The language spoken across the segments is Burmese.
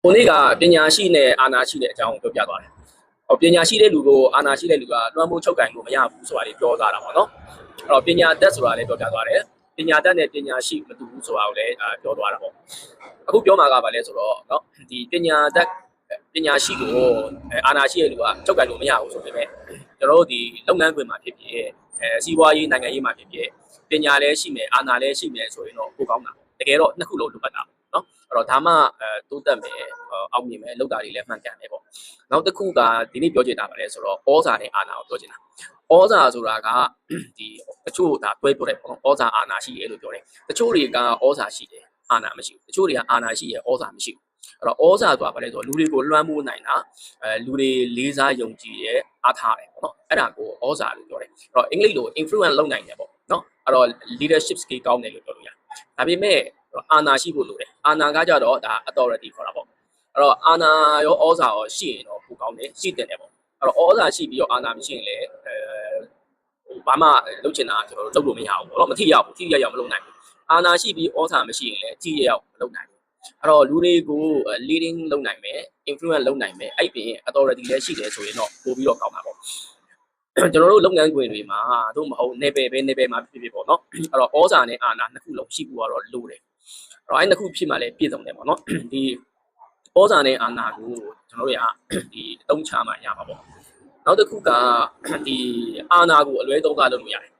ဟိုနေ့ကပညာရှိနဲ့အာနာရှိတဲ့အကြောင်းကိုပြောပြသွားတယ်။ပညာရှိတဲ့လူကိုအာနာရှိတဲ့လူကလွှမ်းမိုးချုပ်ကင်လို့မရဘူးဆိုတာလေးပြောသွားတာပေါ့နော်။အဲ့တော့ပညာတတ်ဆိုတာလည်းပြောပြသွားတယ်။ပညာတတ်နဲ့ပညာရှိမတူဘူးဆိုတာကိုလည်းပြောသွားတာပေါ့။အခုပြောမှာကဘာလဲဆိုတော့နော်ဒီပညာတတ်ပညာရှိကိုအာနာရှိတဲ့လူကချုပ်ကင်လို့မရဘူးဆိုပေမဲ့ကျွန်တော်တို့ဒီလုပ်ငန်းခွင်မှာဖြစ်ဖြစ်စီးပွားရေးနိုင်ငံရေးမှာဖြစ်ဖြစ်ပညာလည်းရှိမယ်အာနာလည်းရှိမယ်ဆိုရင်တော့ပိုကောင်းတာ။တကယ်တော့နှစ်ခုလုံးလိုအပ်တာ။နော်အဲ့တော့ဒါမှတိုးတက်မယ်အောင်မြင်မယ်လောက်တာတွေလည်းမှန်ကန်တယ်ပေါ့နောက်တစ်ခုကဒီနေ့ပြောချင်တာပါလဲဆိုတော့ဩဇာနဲ့အာဏာကိုပြောချင်တာဩဇာဆိုတာကဒီတချို့ဒါတွဲပြောတယ်ပေါ့နော်ဩဇာအာဏာရှိတယ်လို့ပြောတယ်တချို့တွေကဩဇာရှိတယ်အာဏာမရှိဘူးတချို့တွေကအာဏာရှိတယ်ဩဇာမရှိဘူးအဲ့တော့ဩဇာဆိုတာဘာလဲဆိုတော့လူတွေကိုလွှမ်းမိုးနိုင်တာလူတွေလေးစားယုံကြည်ရဲ့အားထားတယ်ပေါ့နော်အဲ့ဒါကိုဩဇာလို့ပြောတယ်အဲ့တော့အင်္ဂလိပ်လို influence လုပ်နိုင်တယ်ပေါ့နော်အဲ့တော့ leadership skill ကောင်းတယ်လို့ပြောလို့ရတယ်ဒါပေမဲ့အာဏာရှိဖို့လိုတယ်အာဏာကကြတော့ဒါ authority ခေါ်တာပေါ့အဲ့တော့အာဏာရောဩဇာရောရှိရင်တော့ပိုကောင်းတယ်ရှိတယ်ပေါ့အဲ့တော့ဩဇာရှိပြီးတော့အာဏာမရှိရင်လည်းဘာမှလုပ်ချင်တာကျွန်တော်တို့လုပ်လို့မရဘူးပေါ့နော်မထိရဘူးထိရရောက်မလုပ်နိုင်ဘူးအာဏာရှိပြီးဩဇာမရှိရင်လည်းထိရရောက်မလုပ်နိုင်ဘူးအဲ့တော့လူတွေကို leading လုပ်နိုင်မယ် influence လုပ်နိုင်မယ်အဲ့ပြင် authority လည်းရှိတယ်ဆိုရင်တော့ပို့ပြီးတော့ကောင်းတာပေါ့ကျွန်တော်တို့လုပ်ငန်းခွင်တွေမှာတို့မဟုတ်နေပယ်မှာဖြစ်ပေါ့နော်အဲ့တော့ဩဇာနဲ့အာဏာနှစ်ခုလုံးရှိဖို့ကတော့လိုတယ်အဲ့တော့အဲ့နှစ်ခုဖြစ်မှလည်းပြည့်စုံတယ်ပေါ့နော်ဒီဩဇာနဲ့အာဏာကိုကျွန်တော်တို့ကဒီအသုံးချမှရမှာပေါ့နောက်တစ်ခုကဒီအာဏာကိုအလွဲသုံးစားလုပ်လို့ရတယ်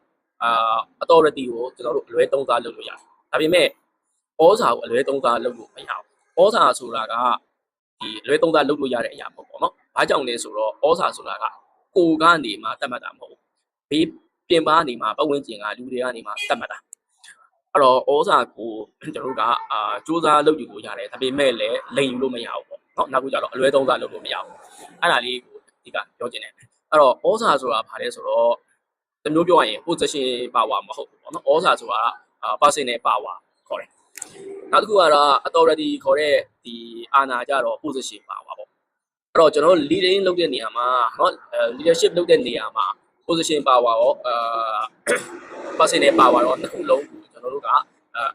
authority ကိုကျွန်တော်တို့အလွဲသုံးစားလုပ်လို့ရတယ်ဒါပေမဲ့ဩဇာကိုအလွဲသုံးစားလုပ်လို့မရဘူးဩဇာဆိုတာကဒီအလွဲသုံးစားလုပ်လို့ရတဲ့အရာပေါ့နော်ဘာကြောင့်လဲဆိုတော့ဩဇာဆိုတာကကိုကနေမှတတ်မှတ်တာမဟုတ်ဘူးဘေးပြင်ပနေမှာပတ်ဝန်းကျင်ကလူတွေကနေမှတတ်မှတ်တာအဲ့တော့ဩဇာကိုကျွန်တော်တို့ကစူးစမ်းလုပ်ယူလို့ရတယ်ဒါပေမဲ့လည်းလိန်ယူလို့မရဘူးပေါ့နော်နောက်ခုကျတော့အလွဲသုံးစားလုပ်လို့မရဘူးအဲ့ဒါလေးကိုဒီကပြောချင်တယ်အဲ့တော့ဩဇာဆိုတာဘာလဲဆိုတော့တမျိုးပြောရရင် position power မဟုတ်ဘူးပေါ့နော်ဩဇာဆိုတာpersonal power ခေါ်တယ်နောက်တစ်ခုကတော့ authority ခေါ်တဲ့ဒီအာဏာကြတော့ position power ပေါ့အဲ့တော့ကျွန်တော်တို့ leading လုပ်တဲ့နေရာမှာနော် leadership လုပ်တဲ့နေရာမှာ position power ရောpersonal power ရောနှစ်ခုလုံးကျွန်တော်တို့က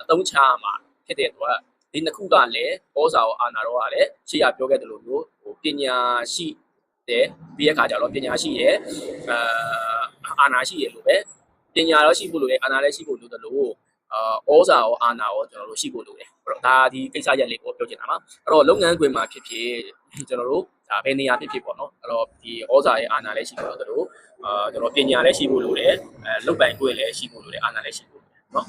အသုံးချမှာဖြစ်တဲ့အတွက်ဒီနှစ်ခုကလည်းဩဇာရောအာဏာရောကလည်းရှေ့ရပြောခဲ့တယ်လို့မျိုးဟိုပညာရှိတဲ့ပြီးတဲ့အခါကျတော့ပညာရှိရဲ့အာဏာရှိရဲ့လို့ပဲပညာရောရှိဖို့လိုတယ်အာဏာလည်းရှိဖို့လိုတယ်လို့ဩဇာရောအာဏာရောကျွန်တော်တို့ရှိဖို့လိုတယ်အဲ့တော့ဒါဒီကိစ္စရက်လေးကိုပြောချင်တာပါအဲ့တော့လုပ်ငန်းခွင်မှာဖြစ်ဖြစ်ကျွန်တော်တို့ဒါဘယ်နေရာဖြစ်ဖြစ်ပေါ့နော်အဲ့တော့ဒီဩဇာရဲ့အာဏာလည်းရှိဖို့လိုတယ်လို့ကျွန်တော်ပညာလည်းရှိဖို့လိုတယ်လုပ်ပိုင်ခွင့်လည်းရှိဖို့လိုတယ်အာဏာလည်းရှိဖို့လိုတယ်နော်